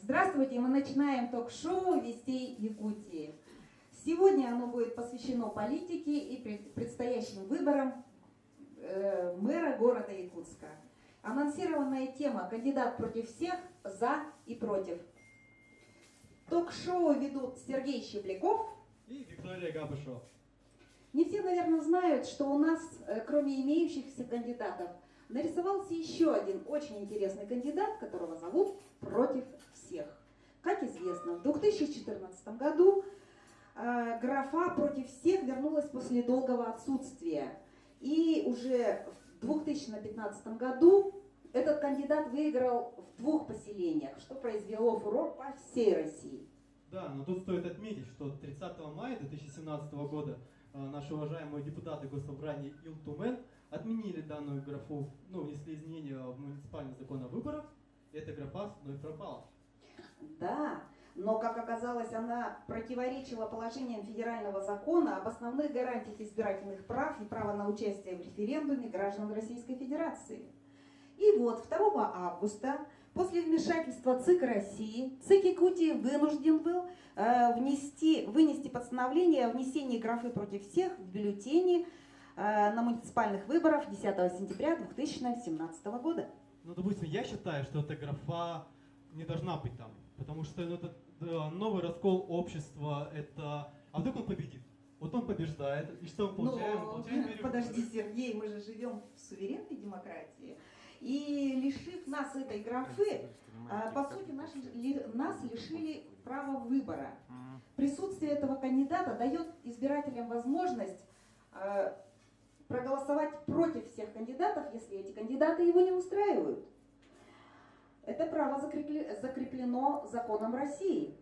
Здравствуйте, мы начинаем ток-шоу «Вестей Якутии». Сегодня оно будет посвящено политике и предстоящим выборам мэра города Якутска. Анонсированная тема «Кандидат против всех, за и против». Ток-шоу ведут Сергей Щепляков и Виктория Габышева. Не все, наверное, знают, что у нас, кроме имеющихся кандидатов, нарисовался еще один очень интересный кандидат, которого зовут «Против всех». Как известно, в 2014 году графа «Против всех» вернулась после долгого отсутствия. И уже в 2015 году этот кандидат выиграл в 2 поселениях, что произвело фурор по всей России. Да, но тут стоит отметить, что 30 мая 2017 года наши уважаемые депутаты Госсобрания Илтумен отменили данную графу, внесли изменения в муниципальный закон о выборах, и эта графа вновь пропала. Да, но, как оказалось, она противоречила положениям федерального закона об основных гарантиях избирательных прав и права на участие в референдуме граждан Российской Федерации. И вот 2 августа, после вмешательства ЦИК России, ЦИК Якутии вынужден был вынести постановление о внесении графы «Против всех» в бюллетени на муниципальных выборах 10 сентября 2017 года. Допустим, я считаю, что эта графа не должна быть там, потому что это новый раскол общества, а вдруг он победит? Вот он побеждает, и что мы получаем? Мы получаем подожди, Сергей, мы же живем в суверенной демократии, и лишив нас этой графы, по сути, нас лишили права выбора. Присутствие этого кандидата дает избирателям возможность проголосовать против всех кандидатов, если эти кандидаты его не устраивают. Это право закреплено законом России.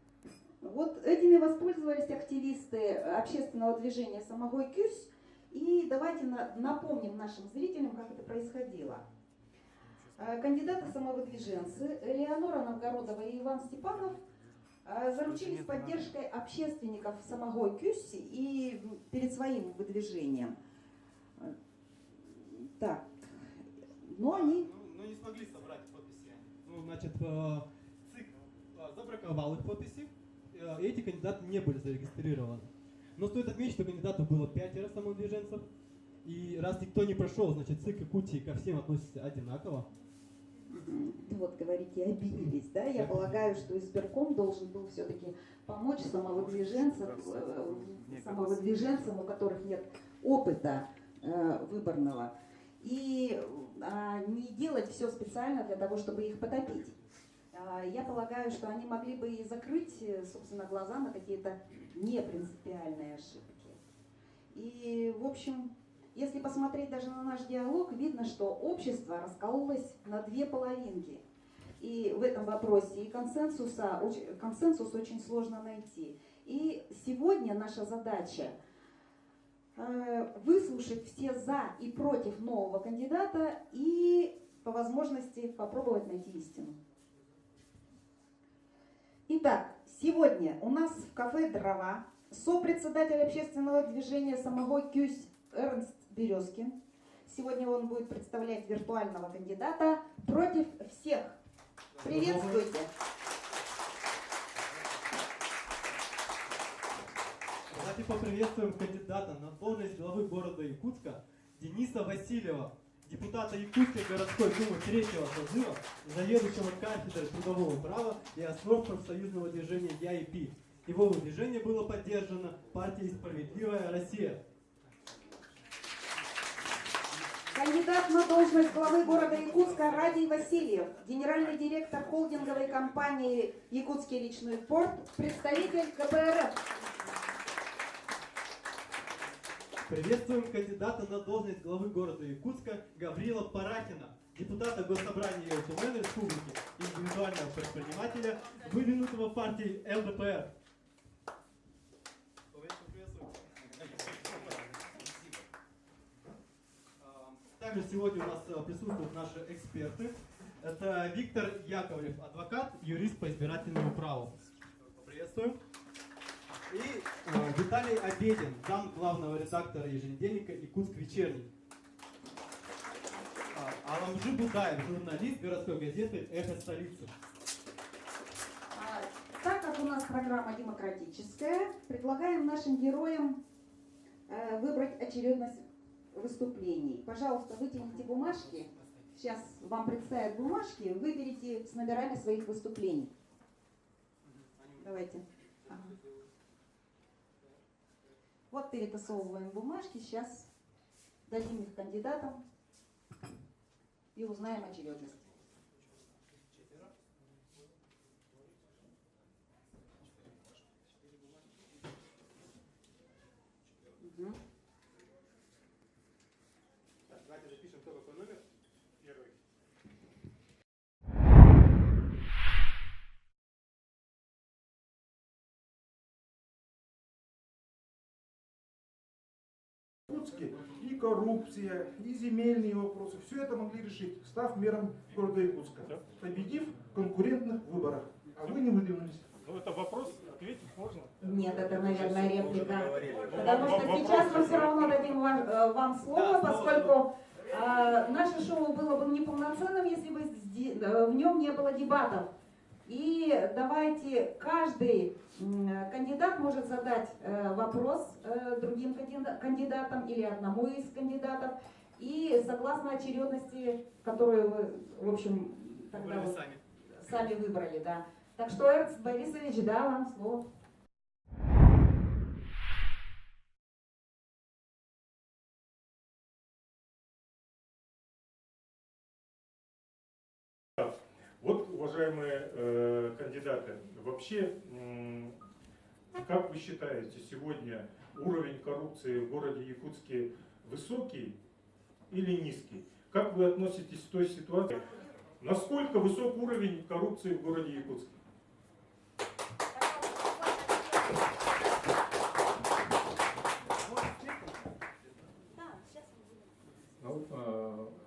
Вот этими воспользовались активисты общественного движения «Самогой Кюсь». И давайте напомним нашим зрителям, как это происходило. Кандидаты-самовыдвиженцы Элеонора Новгородова и Иван Степанов заручились поддержкой общественников «Самогой Кюсь» и перед своим выдвижением. Так, но они... не смогли собрать подписи. ЦИК забраковал их подписи, и эти кандидаты не были зарегистрированы. Но стоит отметить, что кандидатов было 5 самовыдвиженцев, и раз никто не прошел, значит ЦИК Якутии ко всем относится одинаково. Вот, говорите, обиделись, да? Я полагаю, что избирком должен был все-таки помочь самовыдвиженцам, у которых нет опыта выборного, и не делать все специально для того, чтобы их потопить. Я полагаю, что они могли бы и закрыть, собственно, глаза на какие-то непринципиальные ошибки. И, в общем, если посмотреть даже на наш диалог, видно, что общество раскололось на 2 половинки. И в этом вопросе и консенсус очень сложно найти. И сегодня наша задача выслушать все за и против нового кандидата и по возможности попробовать найти истину. Итак, сегодня у нас в кафе «Дрова» сопредседатель общественного движения «Самогой Кюсь» Эрнст Березкин. Сегодня он будет представлять виртуального кандидата против всех. Приветствуйте! Давайте поприветствуем кандидата на должность главы города Якутска Дениса Васильева, депутата Якутской городской думы 3-го созыва, заведующего кафедрой трудового права и основ профсоюзного движения ЯИП. Его выдвижение было поддержано партией «Справедливая Россия». Кандидат на должность главы города Якутска Радий Васильев, генеральный директор холдинговой компании «Якутский речной порт», представитель КПРФ. Приветствуем кандидата на должность главы города Якутска Гаврила Парахина, депутата Госсобрания Илтумен Республики, индивидуального предпринимателя, выдвинутого партией ЛДПР. Также сегодня у нас присутствуют наши эксперты. Это Виктор Яковлев, адвокат, юрист по избирательному праву. Приветствуем. И Виталий Обедин, зам главного редактора еженедельника «Якутск вечерний». Аламжи Будаев, журналист городской газеты «Эхо столицы». как у нас программа демократическая, предлагаем нашим героям выбрать очередность выступлений. Пожалуйста, вытяните бумажки. Сейчас вам представят бумажки. Выберите с номерами своих выступлений. Давайте. Ага. Вот перетасовываем бумажки. Сейчас дадим их кандидатам и узнаем очередность. Угу. Так, давайте запишем, кто какой номер. Первый. И коррупция, и земельные вопросы, все это могли решить, став мэром города Якутска, победив в конкурентных выборах. А вы не выдвинулись. Ну это вопрос, ответить можно? Нет, это, наверное, реплика. Потому что сейчас мы все равно дадим вам слово, поскольку наше шоу было бы неполноценным, если бы в нем не было дебатов. И давайте каждый кандидат может задать вопрос другим кандидатам или одному из кандидатов. И согласно очередности, которую вы, в общем, тогда вот сами выбрали, да. Так что, Эрнст Борисович, да, вам слово. Вот, уважаемые кандидаты, вообще, как вы считаете, сегодня уровень коррупции в городе Якутске высокий или низкий? Как вы относитесь к той ситуации? Насколько высок уровень коррупции в городе Якутске? Ну,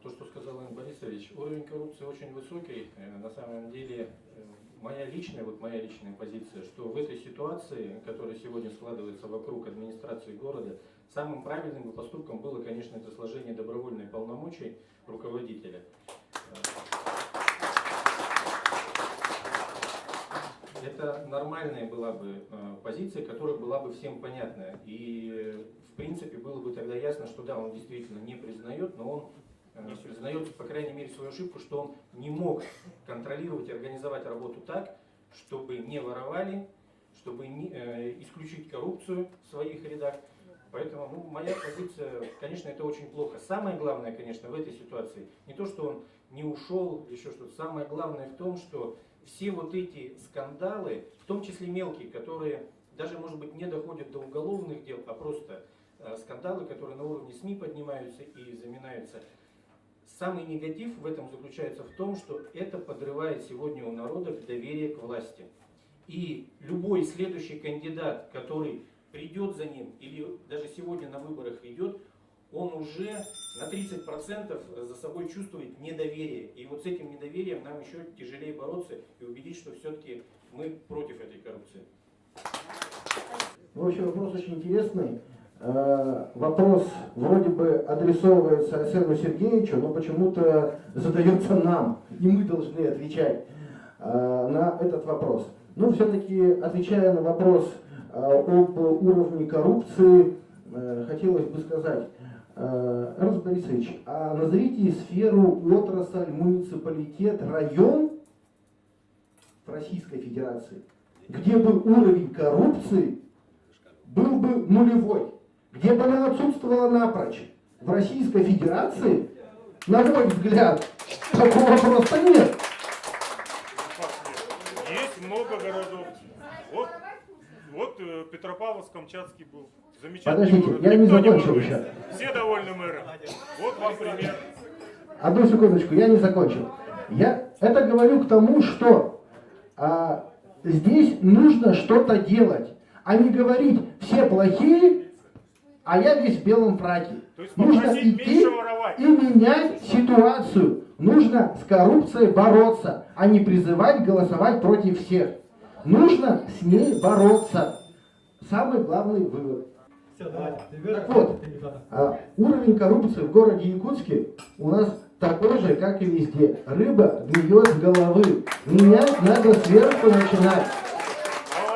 то, что сказал Иван Борисович, уровень коррупции очень высокий. На самом деле, моя личная позиция, что в этой ситуации, которая сегодня складывается вокруг администрации города, самым правильным поступком было, конечно, это сложение добровольных полномочий руководителя. Это нормальная была бы позиция, которая была бы всем понятна. И в принципе было бы тогда ясно, что да, он действительно не признает, но он признает, по крайней мере, свою ошибку, что он не мог контролировать и организовать работу так, чтобы не воровали, чтобы исключить коррупцию в своих рядах. Поэтому моя позиция, конечно, это очень плохо. Самое главное, конечно, в этой ситуации не то, что он не ушел, еще что-то. Самое главное в том, что все вот эти скандалы, в том числе мелкие, которые даже, может быть, не доходят до уголовных дел, а просто скандалы, которые на уровне СМИ поднимаются и заминаются. Самый негатив в этом заключается в том, что это подрывает сегодня у народа доверие к власти. И любой следующий кандидат, который придет за ним или даже сегодня на выборах идет, он уже на 30% за собой чувствует недоверие. И вот с этим недоверием нам еще тяжелее бороться и убедить, что все-таки мы против этой коррупции. Вообще вопрос очень интересный. Вопрос вроде бы адресовывается Арсену Сергеевичу, но почему-то задается нам, и мы должны отвечать на этот вопрос. Но все-таки, отвечая на вопрос об уровне коррупции, хотелось бы сказать, Эрнст Борисович, а назовите сферу, отрасль, муниципалитет, район в Российской Федерации, где бы уровень коррупции был бы нулевой, где бы она отсутствовала напрочь. В Российской Федерации, на мой взгляд, такого просто нет. Есть много городов. Вот Петропавловск-Камчатский был. Замечательный Подождите, город. я не Никто закончил ворует. еще. Все довольны мэром. Вот вам пример. Одну секундочку, я не закончил. Я это говорю к тому, что здесь нужно что-то делать, а не говорить «все плохие, а я весь в белом фраке». То есть Нужно попросить идти меньше воровать. и менять ситуацию. Нужно с коррупцией бороться, а не призывать голосовать против всех. Нужно с ней бороться. Самый главный вывод. Все, давайте. Так вот, уровень коррупции в городе Якутске у нас такой же, как и везде. Рыба гниет с головы. Менять надо сверху начинать.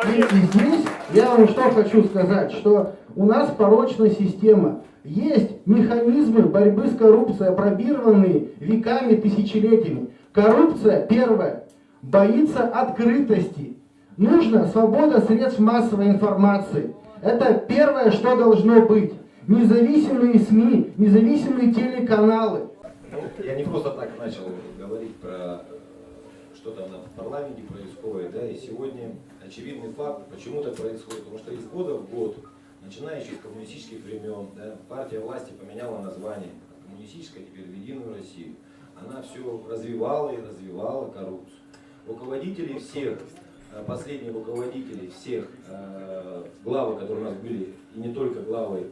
И здесь я вам что хочу сказать, что у нас порочная система. Есть механизмы борьбы с коррупцией, опробированные веками, тысячелетиями. Коррупция, первое, боится открытости. Нужна свобода средств массовой информации. Это первое, что должно быть. Независимые СМИ, независимые телеканалы. Ну, я не просто так начал говорить про что там в парламенте происходит, да, и сегодня очевидный факт, почему так происходит, потому что из года в год, начиная еще с коммунистических времен, да, партия власти поменяла название, коммунистическая теперь в Единую Россию, она все развивала и развивала коррупцию. Руководители всех, последние руководители всех главы, которые у нас были, и не только главы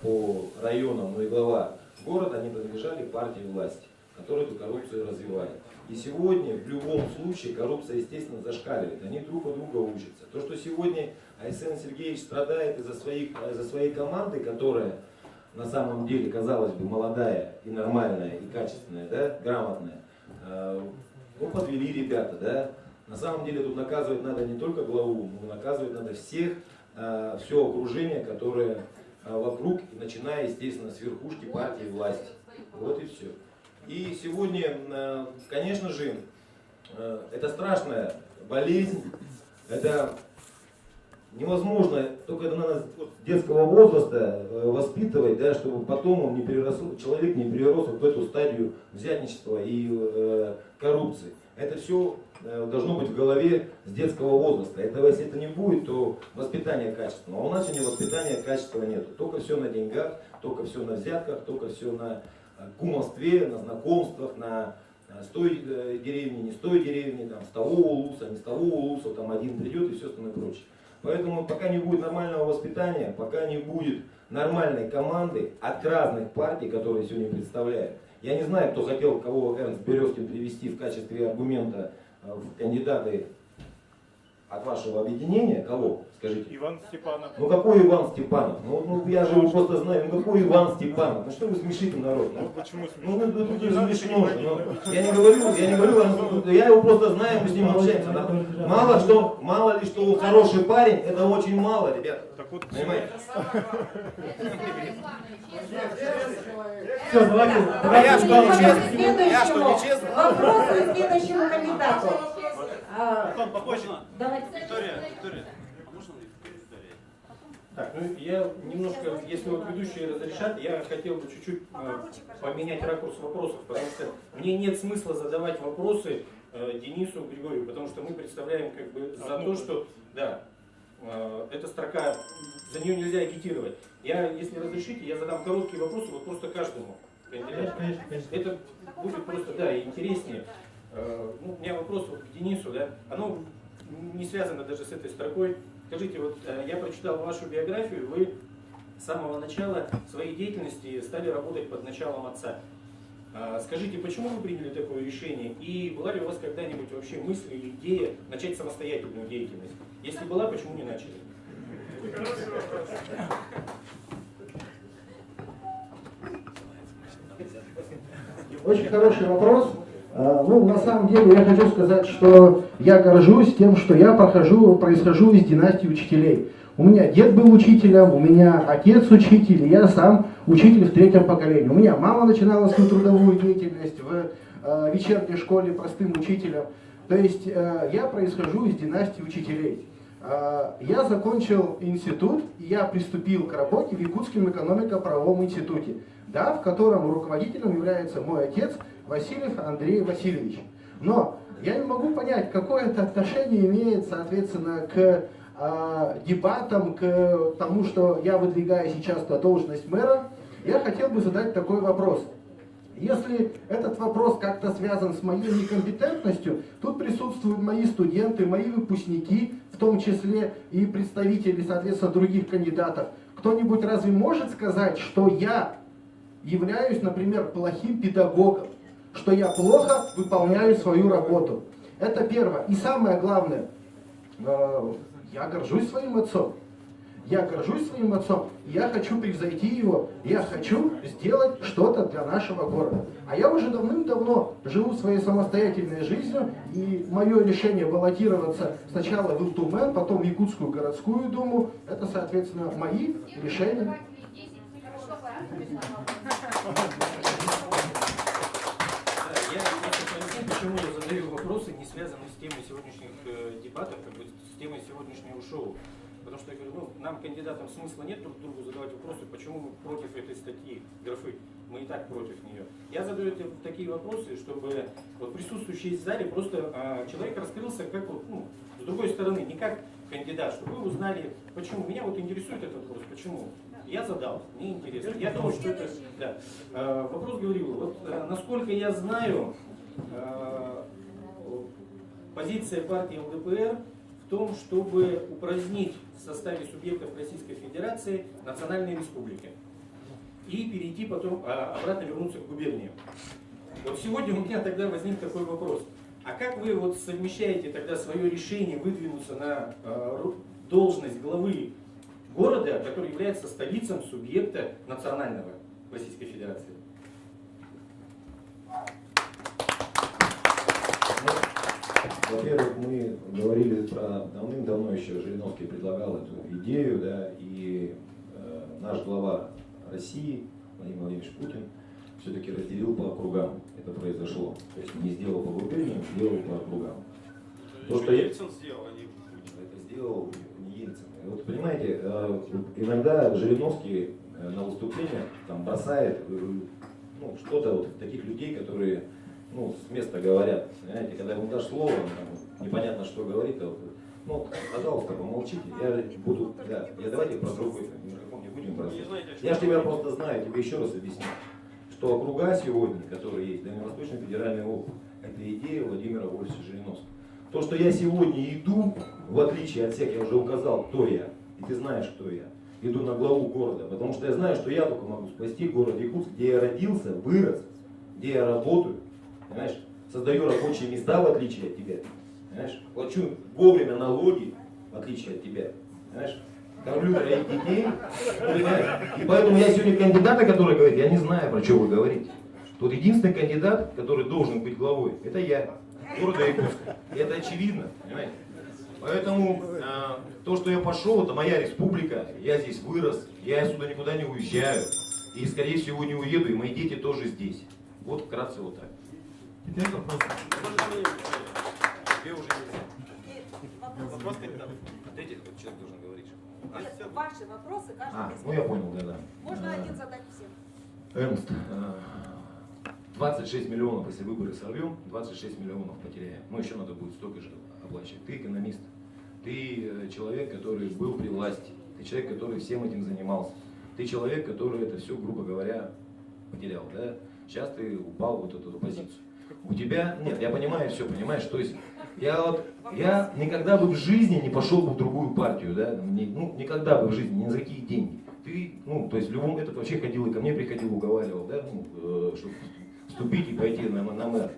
по районам, но и глава города, они принадлежали партии власти, которая эту коррупцию развивает. И сегодня в любом случае коррупция, естественно, зашкаливает. Они друг у друга учатся. То, что сегодня Арсений Сергеевич страдает из-за своей команды, которая на самом деле, казалось бы, молодая и нормальная, и качественная, да, грамотная, ну, подвели ребята, да. На самом деле тут наказывать надо не только главу, но наказывать надо всех, все окружение, которое вокруг, начиная, естественно, с верхушки партии власти. Вот и все. И сегодня, конечно же, это страшная болезнь, это невозможно, только это надо с детского возраста воспитывать, да, чтобы потом он не перерос, человек не перерос в эту стадию взятничества и коррупции. Это все должно быть в голове с детского возраста. Этого, если это не будет, то воспитание качественного. А у нас сегодня воспитания качества нет. Только все на деньгах, только все на взятках, только все на кумовстве, на знакомствах, на с той деревни, не с той деревни, там, с того улуса, не с того улуса, там один придет и все остальное прочее. Поэтому пока не будет нормального воспитания, пока не будет нормальной команды от разных партий, которые сегодня представляют. Я не знаю, кто хотел, кого Эрнст Березкин привести в качестве аргумента в кандидаты от вашего объединения. Кого? Скажите. Иван Степанов. Ну какой Иван Степанов? Ну я же его просто знаю. Ну какой Иван Степанов? Ну что вы смешите народ? Ну почему Ну смешно? это смешно. Я не говорю, я его просто знаю, мы с ним общаемся. Да? Мало ли что он хороший парень, это очень мало, ребята. Так вот, Понимаете? Все, давайте. А я что, нечестно? Я что, Следующему нечестно? вопросу и следующему кандидату. Потом попозже. Давайте. Виктория. Так, ну я немножко, если вот ведущие разрешат, я хотел бы чуть-чуть поменять ракурс вопросов, потому что мне нет смысла задавать вопросы Денису Григорию, потому что мы представляем как бы за то, что, да, эта строка, за нее нельзя агитировать. Я, если разрешите, я задам короткие вопросы, вот просто каждому кандидату. Конечно. Это будет просто, да, интереснее. Ну, у меня вопрос вот к Денису, да, оно не связано даже с этой строкой. Скажите, вот я прочитал вашу биографию, вы с самого начала своей деятельности стали работать под началом отца. Скажите, почему вы приняли такое решение и была ли у вас когда-нибудь вообще мысль или идея начать самостоятельную деятельность? Если была, почему не начали? Очень хороший вопрос. Ну, на самом деле, я хочу сказать, что я горжусь тем, что я происхожу из династии учителей. У меня дед был учителем, у меня отец учитель, и я сам учитель в третьем поколении. У меня мама начинала свою трудовую деятельность в вечерней школе простым учителем. То есть я происхожу из династии учителей. Я закончил институт, и я приступил к работе в Якутском экономико-правовом институте, да, в котором руководителем является мой отец Васильев Андрей Васильевич. Но я не могу понять, какое это отношение имеет, соответственно, к дебатам, к тому, что я выдвигаю сейчас на должность мэра. Я хотел бы задать такой вопрос. Если этот вопрос как-то связан с моей некомпетентностью, тут присутствуют мои студенты, мои выпускники, в том числе и представители, соответственно, других кандидатов. Кто-нибудь разве может сказать, что я являюсь, например, плохим педагогом, что я плохо выполняю свою работу? Это первое. И самое главное, я горжусь своим отцом. Я горжусь своим отцом, я хочу превзойти его, я хочу сделать что-то для нашего города. А я уже давным-давно живу своей самостоятельной жизнью, и мое решение баллотироваться сначала в Илтумен, потом в Якутскую городскую думу, это, соответственно, мои решения. Я не понимаю, почему я задаю вопросы, не связанные с темой сегодняшних дебатов, как бы с темой сегодняшнего шоу. Потому что я говорю, нам, кандидатам, смысла нет друг другу задавать вопросы, почему мы против этой статьи, графы. Мы и так против нее. Я задаю такие вопросы, чтобы вот присутствующий в зале просто человек раскрылся как вот, с другой стороны, не как кандидат, чтобы вы узнали, почему. Меня вот интересует этот вопрос, почему. Я задал, мне интересно. Я думаю, что это... Да. Вопрос говорил, вот насколько я знаю, позиция партии ЛДПР в том, чтобы упразднить в составе субъектов Российской Федерации национальные республики и перейти потом, обратно вернуться к губерниям. Вот сегодня у меня тогда возник такой вопрос. А как вы вот совмещаете тогда свое решение выдвинуться на должность главы города, который является столицей субъекта национального в Российской Федерации? Во-первых, мы говорили про давным-давно еще, Жириновский предлагал эту идею, да, и наш глава России, Владимир Владимирович Путин, все-таки разделил по округам. Это произошло. То есть не сделал по губерниям, сделал по округам. То, что Ельцин сделал, а не Путин. Это сделал не Ельцин. И вот понимаете, иногда Жириновский на выступлениях там бросает что-то вот таких людей, которые с места говорят. Понимаете, когда ему дашь слово, там, непонятно, что говорит, пожалуйста, помолчите. Давайте про другой микрофон не будем бросать. Я же тебя просто знаю, тебе еще раз объясню, что округа сегодня, которые есть, Дальневосточный федеральный округ, это идея Владимира Вольфовича Жириновского. То, что я сегодня иду, в отличие от всех, я уже указал, кто я, и ты знаешь, кто я, иду на главу города, потому что я знаю, что я только могу спасти город Якутск, где я родился, вырос, где я работаю, понимаешь, создаю рабочие места, в отличие от тебя, понимаешь, плачу вовремя налоги, в отличие от тебя, понимаешь, кормлю твоих детей, понимаешь, и поэтому я сегодня кандидата, который говорит, я не знаю, про что вы говорите. Тут единственный кандидат, который должен быть главой, это я, города Якутска. И это очевидно, понимаете? Поэтому то, что я пошел, это моя республика, я здесь вырос, я сюда никуда не уезжаю, и, скорее всего, не уеду, и мои дети тоже здесь. Вот вкратце вот так. Теперь вопрос. Тебе уже нельзя. Вопрос кандидатов. Ответить, этот человек должен говорить. Нет, ваши вопросы каждый из них. Я понял, да. Можно один задать всем. Эрнст, 26 миллионов, если выборы сорвем, 26 миллионов потеряем. Еще надо будет столько же оплачивать. Ты экономист, ты человек, который был при власти, ты человек, который всем этим занимался, ты человек, который это все, грубо говоря, потерял, да? Сейчас ты упал в вот эту позицию. У тебя, нет, я понимаю все, понимаешь, то есть я никогда бы в жизни не пошел бы в другую партию, да, никогда бы в жизни, ни за какие деньги. Ты, то есть в любом, этот вообще ходил и ко мне приходил, уговаривал, да, чтобы вступить и пойти на мэр.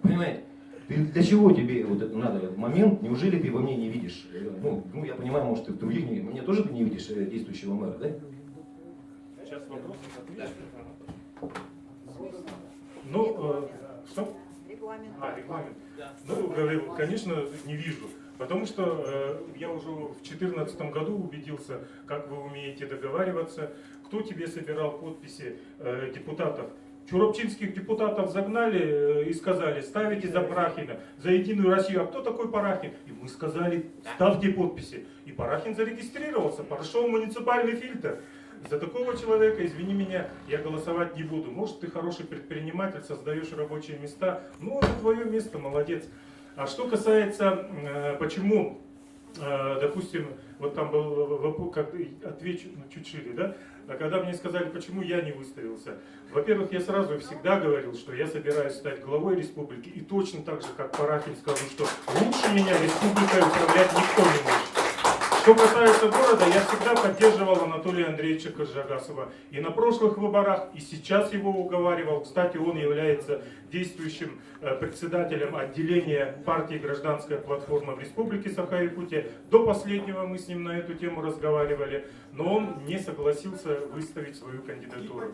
Понимаете? Для чего тебе вот это надо, этот момент? Неужели ты во мне не видишь? Я понимаю, может, ты в других мне тоже ты не видишь действующего мэра, да? Сейчас вопрос. Что? Регламент. Регламент. Говорил, конечно, не вижу. Потому что я уже в 2014 году убедился, как вы умеете договариваться, кто тебе собирал подписи депутатов. Чурапчинских депутатов загнали и сказали, ставите за Парахина, за Единую Россию. А кто такой Парахин? И мы сказали, ставьте подписи. И Парахин зарегистрировался, прошел муниципальный фильтр. За такого человека, извини меня, я голосовать не буду. Может, ты хороший предприниматель, создаешь рабочие места. Это твое место, молодец. А что касается, почему, допустим, вот там был вопрос, как отвечу, чуть шире, да? А когда мне сказали, почему я не выставился. Во-первых, я сразу и всегда говорил, что я собираюсь стать главой республики. И точно так же, как Парахин, скажу, что лучше меня республикой управлять никто не может. что касается города, я всегда поддерживал Анатолия Андреевича Каржагасова. И на прошлых выборах, и сейчас его уговаривал. Кстати, он является действующим председателем отделения партии «Гражданская платформа» в Республике Саха-Якутия. До последнего мы с ним на эту тему разговаривали, но он не согласился выставить свою кандидатуру.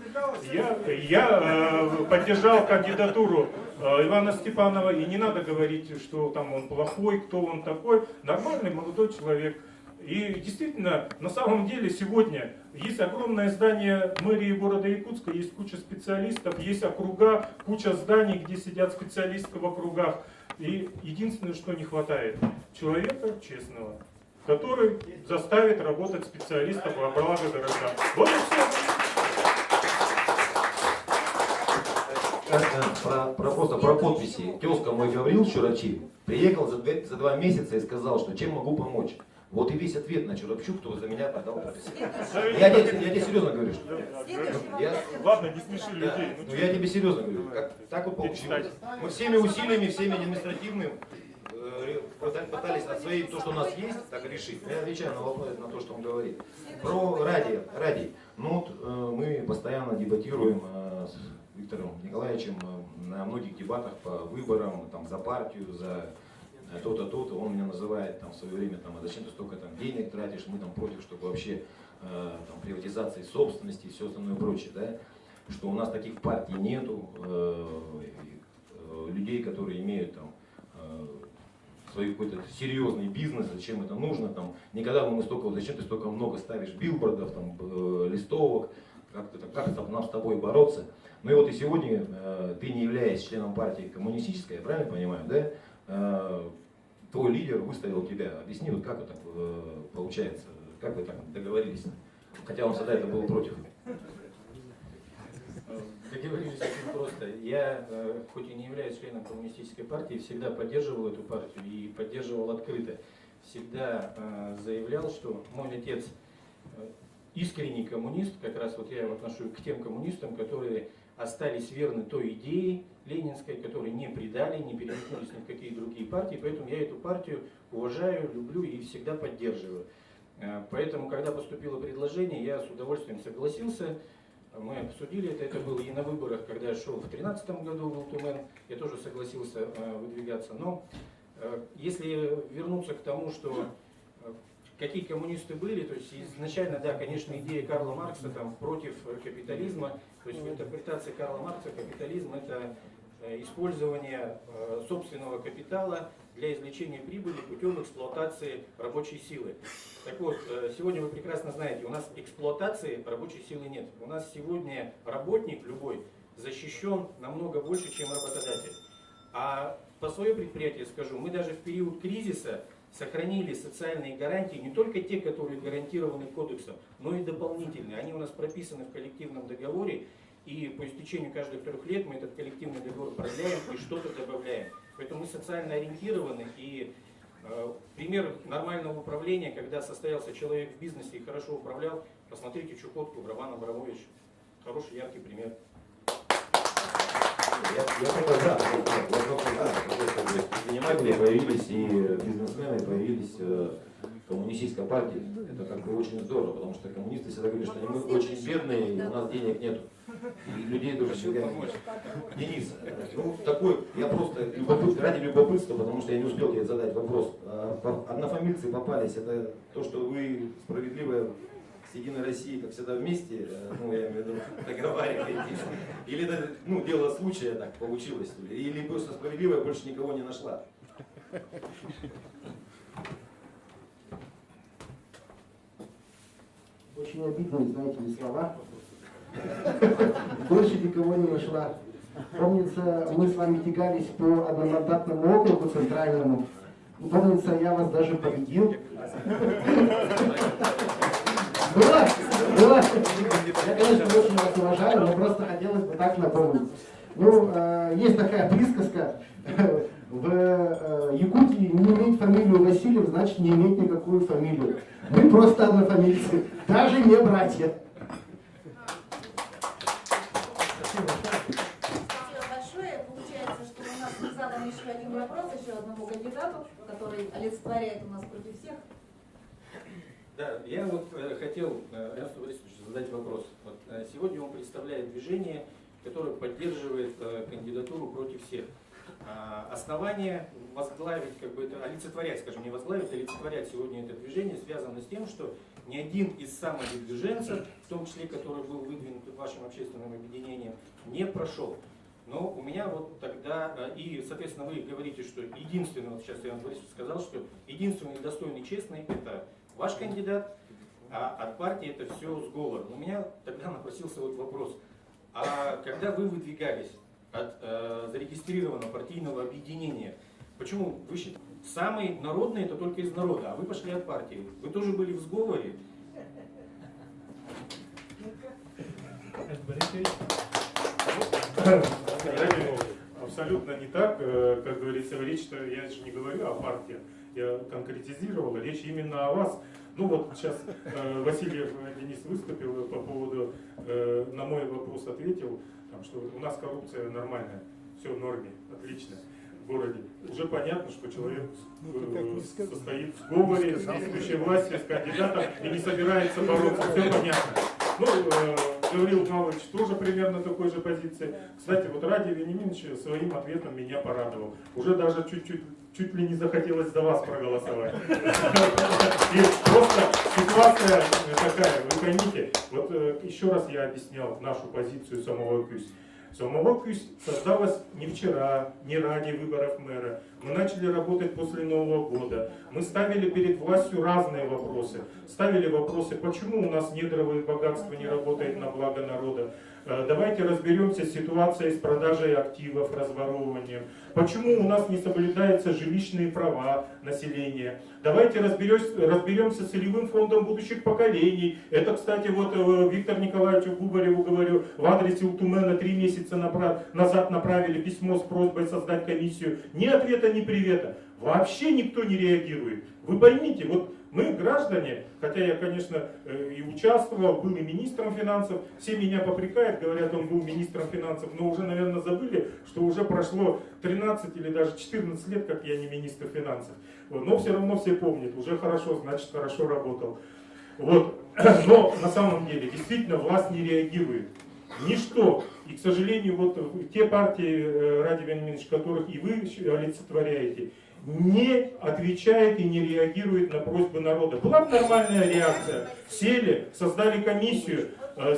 Я поддержал кандидатуру Ивана Степанова, и не надо говорить, что там он плохой, кто он такой. Нормальный молодой человек. И действительно, на самом деле сегодня есть огромное здание мэрии города Якутска, есть куча специалистов, есть округа, куча зданий, где сидят специалисты в округах. И единственное, что не хватает, человека честного, который заставит работать специалистов во благо горожан. Вот и все. Просто про подписи. Тезка мой Гаврил Чурачи приехал за 2 месяца и сказал, что чем могу помочь. Вот и весь ответ на Чурапчук, кто за меня подал подписи. Я тебе серьезно говорю, что... Ладно, не смеши людей. Ну я тебе серьезно говорю, так вот получилось. Мы всеми усилиями, всеми административными пытались от своей, то, что у нас есть, так решить. Я отвечаю на вопрос, на то, что он говорит. Про Радий. Ну вот мы постоянно дебатируем с Виктором Николаевичем на многих дебатах по выборам, там, за партию, за то-то, то-то. Он меня называет там, в свое время, там, а зачем ты столько там, денег тратишь, мы там против, чтобы вообще там, приватизации собственности и все остальное прочее. Да? Что у нас таких партий нету, людей, которые имеют там, свой какой-то серьезный бизнес, зачем это нужно, там, никогда мы столько, зачем ты столько много ставишь билбордов, там, листовок, как это нам с тобой бороться. Ну и вот и сегодня ты, не являясь членом партии коммунистической, я правильно понимаю, да? Твой лидер выставил тебя. Объясни, вот как это получается, как вы так договорились, хотя он всегда это был против. Договорились очень просто. Я, хоть и не являюсь членом коммунистической партии, всегда поддерживал эту партию и поддерживал открыто. Всегда заявлял, что мой отец искренний коммунист, как раз вот я его отношу к тем коммунистам, которые остались верны той идее ленинской, которые не предали, не переметнулись ни в какие другие партии, поэтому я эту партию уважаю, люблю и всегда поддерживаю. Поэтому, когда поступило предложение, я с удовольствием согласился. Мы обсудили это было и на выборах, когда я шел в 2013 году в Ултумен, я тоже согласился выдвигаться. Но если вернуться к тому, что какие коммунисты были, то есть изначально, да, конечно, идея Карла Маркса там, против капитализма, то есть в интерпретации Карла Маркса капитализм это использование собственного капитала для извлечения прибыли путем эксплуатации рабочей силы. Так вот, сегодня вы прекрасно знаете, у нас эксплуатации рабочей силы нет. У нас сегодня работник любой защищен намного больше, чем работодатель. А по своему предприятию скажу, мы даже в период кризиса сохранили социальные гарантии, не только те, которые гарантированы кодексом, но и дополнительные. Они у нас прописаны в коллективном договоре, и по истечению каждых 3 лет мы этот коллективный договор продляем и что-то добавляем. Поэтому мы социально ориентированы, и пример нормального управления, когда состоялся человек в бизнесе и хорошо управлял, посмотрите Чукотку, Роман Абрамович. Хороший, яркий пример. Я только за. Предприниматели появились и бизнесмены появились в коммунистической партии. Это как бы очень здорово, потому что коммунисты всегда говорят, что мы очень бедные, и у нас денег нету. И людей тоже всегда нет. Денис, ну такой, я просто ради любопытства, потому что я не успел тебе задать вопрос. Однофамильцы попались, это то, что вы справедливые с Единой Россией, как всегда вместе, ну я имею в виду, договариваетесь. Или это дело случая так получилось, или просто справедливая больше никого не нашла. Очень обидные, знаете ли, слова. Больше никого не нашла. Помнится, мы с вами тягались по одномандатному округу центральному. И помнится, я вас даже победил. Было? Я, конечно, очень вас уважаю, но просто хотелось бы так напомнить. Ну, есть такая присказка. В Якутии не иметь фамилию Васильев, значит не иметь никакую фамилию. Мы просто однофамильцы, даже не братья. Спасибо большое. Получается, что у нас задан еще один вопрос, еще одному кандидату, который олицетворяет у нас против всех. Да, я вот хотел Эрнсту Борисовичу задать вопрос. Вот, сегодня он представляет движение, которое поддерживает кандидатуру против всех. Основание возглавить, как бы это олицетворять, скажем, не возглавить, а олицетворять сегодня это движение связано с тем, что ни один из самовыдвиженцев, в том числе, который был выдвинут вашим общественным объединением, не прошел. Но у меня вот тогда, и, соответственно, вы говорите, что единственный, вот сейчас Иван Борисович сказал, что единственный достойный, честный – это ваш кандидат, а от партии это все сговор. У меня тогда напросился вот вопрос, а когда вы выдвигались от зарегистрированного партийного объединения, почему вы считаете, самый народный это только из народа, а вы пошли от партии? Вы тоже были в сговоре? Абсолютно не так. Как говорится, речь-то, я же не говорю о партии, я конкретизировал, речь именно о вас. Ну вот сейчас Васильев Денис выступил по поводу, на мой вопрос ответил, что у нас коррупция нормальная, все в норме, отлично в городе. Уже понятно, что человек состоит в сговоре с действующей властью, с кандидатом и не собирается бороться, все понятно. Ну, Гаврил Павлович тоже примерно такой же позиции. Кстати, вот Радий Вениаминович своим ответом меня порадовал. Уже даже чуть ли не захотелось за вас проголосовать. И просто ситуация такая, вы поймите, вот еще раз я объяснял нашу позицию самого КЮС. Самого КЮС создалась не вчера, не ради выборов мэра. Мы начали работать после Нового года. Мы ставили перед властью разные вопросы. Ставили вопросы, почему у нас недровые богатства не работает на благо народа. Давайте разберемся с ситуацией с продажей активов, разворовыванием. Почему у нас не соблюдаются жилищные права населения. Давайте разберемся с целевым фондом будущих поколений. Это, кстати, вот Виктору Николаевичу Губареву говорю, в адресе Утумена 3 месяца назад направили письмо с просьбой создать комиссию. Ни ответа, ни привета. Вообще никто не реагирует. Вы поймите, вот мы, граждане, хотя я, конечно, и участвовал, был и министром финансов, все меня попрекают, говорят, он был министром финансов, но уже, наверное, забыли, что уже прошло 13 или даже 14 лет, как я не министр финансов. Вот, но все равно все помнят, уже хорошо, значит, хорошо работал. Вот. Но на самом деле, действительно, власть не реагирует. Ничто. И, к сожалению, вот те партии, Радий Вениаминович, которых и вы олицетворяете, не отвечает и не реагирует на просьбы народа. Была бы нормальная реакция. Сели, создали комиссию,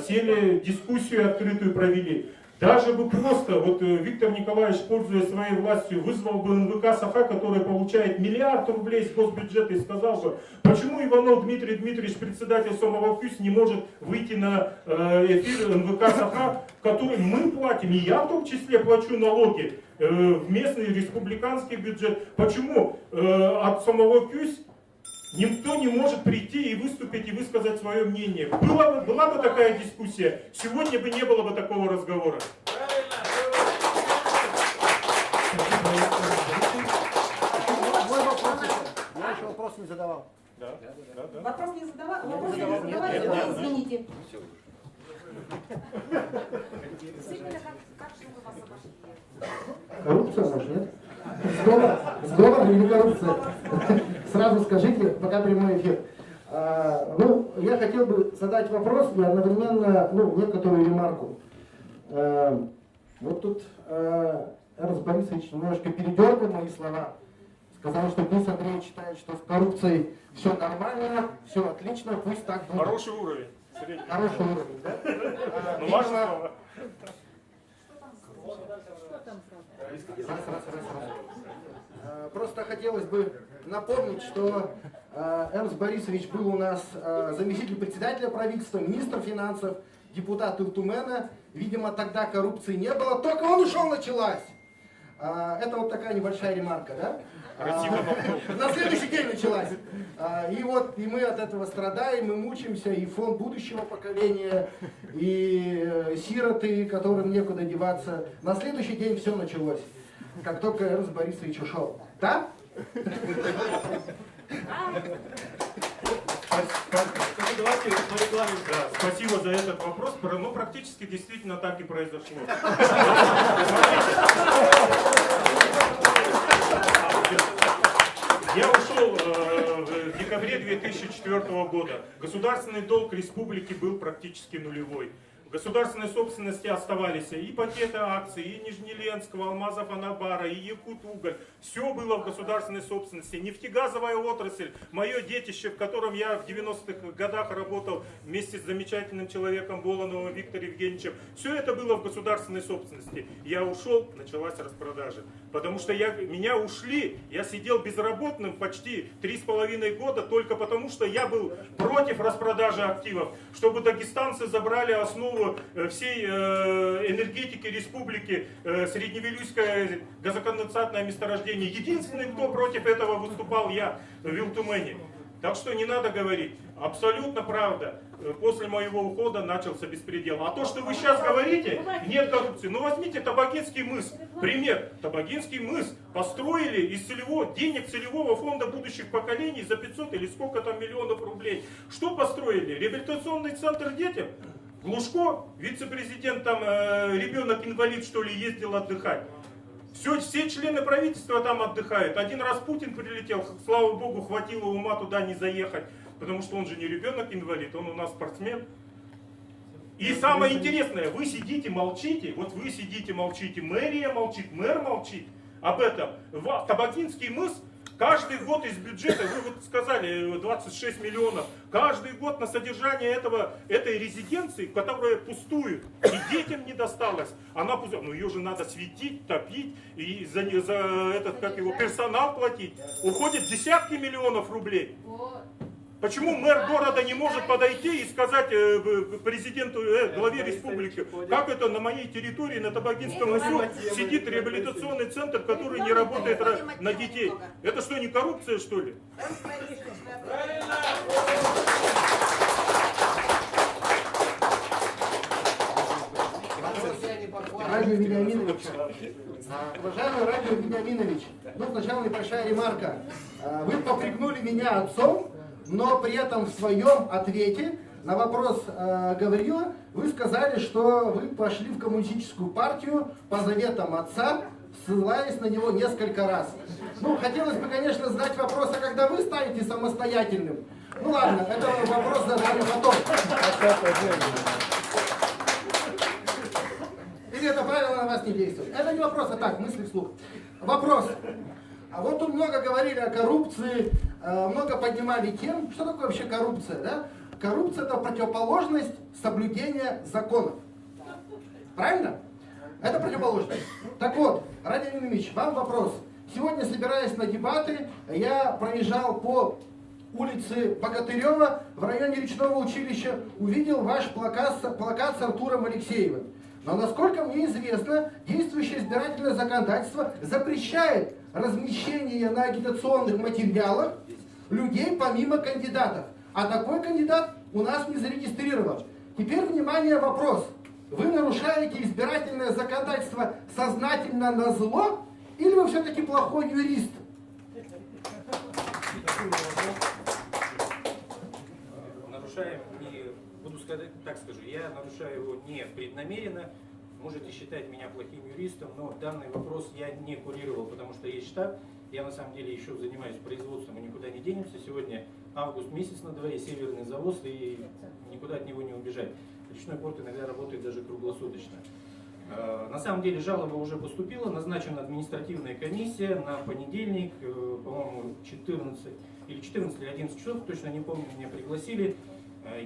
сели, дискуссию открытую провели. Даже бы просто, вот Виктор Николаевич, пользуясь своей властью, вызвал бы НВК Саха, который получает миллиард рублей с госбюджета, и сказал бы, почему Иванов Дмитрий Дмитриевич, председатель Самого КЮС, не может выйти на эфир НВК Саха, который мы платим, и я в том числе плачу налоги в местный республиканский бюджет. Почему от Самого КЮС никто не может прийти и выступить и высказать свое мнение? Была бы такая дискуссия, сегодня бы не было бы такого разговора. Я еще вопрос не задавал. Вопрос не задавали, извините. Как же мы вас обошли? Коррупция, может, нет? Сговор или коррупция? Сразу скажите, пока прямой эфир. Ну, я хотел бы задать вопрос и одновременно, некоторую ремарку. Вот тут Эрнст Борисович немножко передергал мои слова. Сказал, что Денис Андреевич считает, что с коррупцией все нормально, все отлично, пусть так будет. Хороший уровень. Хороший уровень, да? Ну, ваше слово. Просто хотелось бы напомнить, что Эрнст Борисович был у нас заместитель председателя правительства, министр финансов, депутат Илтумена. Видимо, тогда коррупции не было, только он ушел, началась. Это вот такая небольшая ремарка, да? На следующий день началась. И мы от этого страдаем, мы мучаемся, и фонд будущего поколения, и сироты, которым некуда деваться. На следующий день все началось, как только Эрнст Борисович ушел. Да? Давайте по регламенту. Да, спасибо за этот вопрос. Ну, практически действительно так и произошло. Я ушел в декабре октябре 2004 года государственный долг республики был практически нулевой. В государственной собственности оставались и пакеты акций, и Нижнеленского, Алмазов Анабара, и Якутуголь. Все было в государственной собственности. Нефтегазовая отрасль, мое детище, в котором я в 90-х годах работал вместе с замечательным человеком Болоновым Виктором Евгеньевичем. Все это было в государственной собственности. Я ушел, началась распродажа. Потому что меня ушли, я сидел безработным почти 3,5 года, только потому что я был против распродажи активов, чтобы дагестанцы забрали основу всей энергетики республики, Средневилюйское газоконденсатное месторождение. Единственный, кто против этого выступал, я в Вилтумене. Так что не надо говорить. Абсолютно правда. После моего ухода начался беспредел. А то, что вы сейчас говорите, нет коррупции. Ну возьмите Табагинский мыс. Пример. Табагинский мыс построили из денег целевого фонда будущих поколений за 500 или сколько там миллионов рублей. Что построили? Реабилитационный центр детям? Глушко, вице-президент, там ребенок-инвалид, что ли, ездил отдыхать. Все члены правительства там отдыхают. Один раз Путин прилетел, слава богу, хватило ума туда не заехать. Потому что он же не ребенок-инвалид, он у нас спортсмен. И самое интересное, вы сидите, молчите, вот вы сидите, молчите, мэрия молчит, мэр молчит об этом. Табакинский мыс каждый год из бюджета, вы вот сказали, 26 миллионов, каждый год на содержание этой резиденции, которая пустует, и детям не досталось, она пустует, ну ее же надо светить, топить, и за этот, как его, персонал платить, уходит десятки миллионов рублей. Почему мэр города не может подойти и сказать президенту, главе республики, как это на моей территории, на Табагинском мысу, сидит реабилитационный центр, который не работает на детей? Это что, не коррупция, что ли? Радио Вениаминович. Уважаемый Радио Вениаминович, ну сначала небольшая ремарка. Вы попрекнули меня отцом, но при этом в своем ответе на вопрос Гаврила вы сказали, что вы пошли в коммунистическую партию по заветам отца, ссылаясь на него несколько раз. Ну, хотелось бы, конечно, задать вопрос, а когда вы станете самостоятельным? Ну ладно, это вопрос задали потом. Или это правило на вас не действует? Это не вопрос, а так, мысли вслух. Вопрос. А вот тут много говорили о коррупции, много поднимали тем, что такое вообще коррупция, да? Коррупция – это противоположность соблюдения законов. Правильно? Это противоположность. Так вот, Радий Вениаминович, вам вопрос. Сегодня, собираясь на дебаты, я проезжал по улице Богатырева в районе речного училища, увидел ваш плакат с Артуром Алексеевым. Но, насколько мне известно, действующее избирательное законодательство запрещает размещение на агитационных материалах людей помимо кандидатов. А такой кандидат у нас не зарегистрирован. Теперь, внимание, вопрос. Вы нарушаете избирательное законодательство сознательно назло, или вы все-таки плохой юрист? Нарушаем, буду сказать, так скажу, я нарушаю его не преднамеренно. Можете считать меня плохим юристом, но данный вопрос я не курировал, потому что есть штат. Я на самом деле еще занимаюсь производством и никуда не денемся. Сегодня август месяц на дворе, северный завоз, и никуда от него не убежать. Речной порт иногда работает даже круглосуточно. На самом деле жалоба уже поступила, назначена административная комиссия на понедельник, по-моему, 14 или 11 часов, точно не помню, меня пригласили.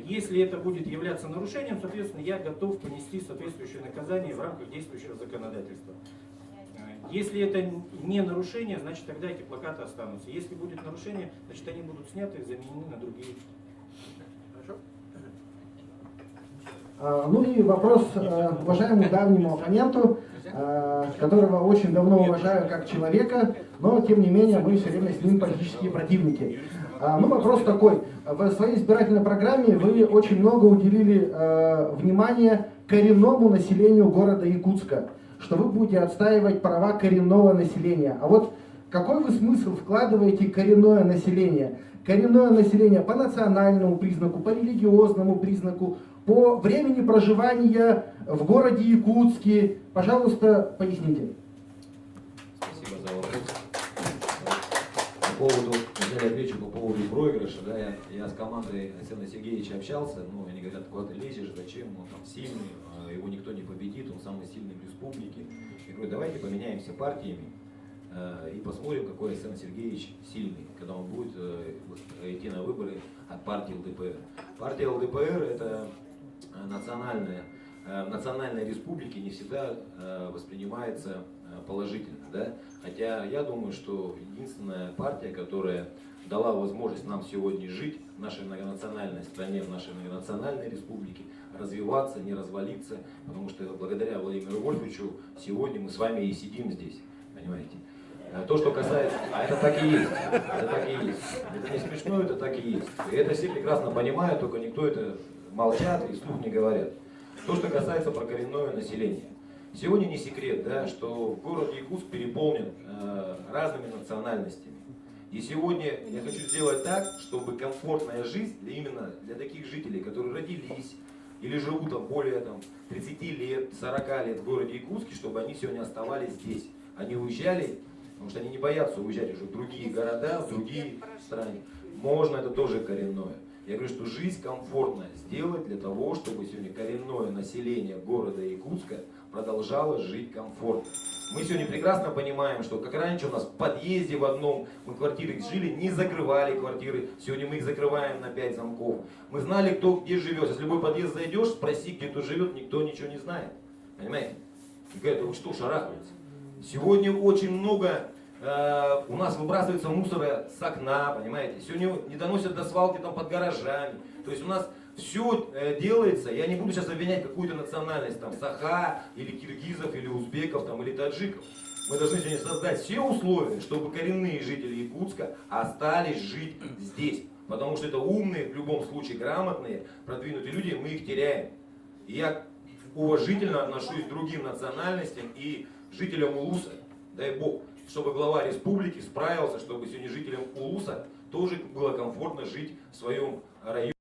Если это будет являться нарушением, соответственно, я готов понести соответствующее наказание в рамках действующего законодательства. Если это не нарушение, значит тогда эти плакаты останутся. Если будет нарушение, значит они будут сняты и заменены на другие. Хорошо? Ну и вопрос уважаемому давнему оппоненту, которого очень давно уважаю как человека, но тем не менее мы все время с ним политические противники. Ну вопрос такой. В своей избирательной программе вы очень много уделили внимания коренному населению города Якутска, что вы будете отстаивать права коренного населения. А вот какой вы смысл вкладываете коренное население? Коренное население по национальному признаку, по религиозному признаку, по времени проживания в городе Якутске. Пожалуйста, поясните. Спасибо за вопрос. По поводу вначале отвечу по поводу проигрыша. Да, я с командой Арсена Сергеевича общался, ну, они говорят, куда ты лезешь, зачем, он там сильный, его никто не победит, он самый сильный в республике. Я говорю, давайте поменяемся партиями и посмотрим, какой Арсен Сергеевич сильный, когда он будет идти на выборы от партии ЛДПР. Партия ЛДПР это национальной республики не всегда воспринимается положительно, да? Хотя я думаю, что единственная партия, которая дала возможность нам сегодня жить в нашей многонациональной стране, в нашей многонациональной республике, развиваться, не развалиться, потому что благодаря Владимиру Вольфовичу сегодня мы с вами и сидим здесь, понимаете? То, что касается... А это так и есть. Это так и есть. Это не смешно, это так и есть. И это все прекрасно понимают, только никто это молчат и вслух не говорят. То, что касается про коренное население. Сегодня не секрет, да, что город Якутск переполнен разными национальностями. И сегодня я хочу сделать так, чтобы комфортная жизнь именно для таких жителей, которые родились или живут там более 30 лет, 40 лет в городе Якутске, чтобы они сегодня оставались здесь. Они уезжали, потому что они не боятся уезжать уже в другие города, в другие страны. Можно, это тоже коренное. Я говорю, что жизнь комфортная сделать для того, чтобы сегодня коренное население города Якутска продолжало жить комфортно. Мы сегодня прекрасно понимаем, что как раньше у нас в подъезде в одном мы квартиры жили, не закрывали квартиры, сегодня мы их закрываем на 5 замков. Мы знали, кто где живет. Если в любой подъезд зайдешь, спроси, где кто живет, никто ничего не знает. Понимаете? И говорят, вы что, шарахаются? Сегодня очень много у нас выбрасывается мусора с окна, понимаете? Сегодня не доносят до свалки там под гаражами. То есть у нас все делается, я не буду сейчас обвинять какую-то национальность, там, саха, или киргизов, или узбеков, там, или таджиков. Мы должны сегодня создать все условия, чтобы коренные жители Якутска остались жить здесь. Потому что это умные, в любом случае грамотные, продвинутые люди, мы их теряем. И я уважительно отношусь к другим национальностям и жителям Улуса, дай бог, чтобы глава республики справился, чтобы сегодня жителям Улуса тоже было комфортно жить в своем районе.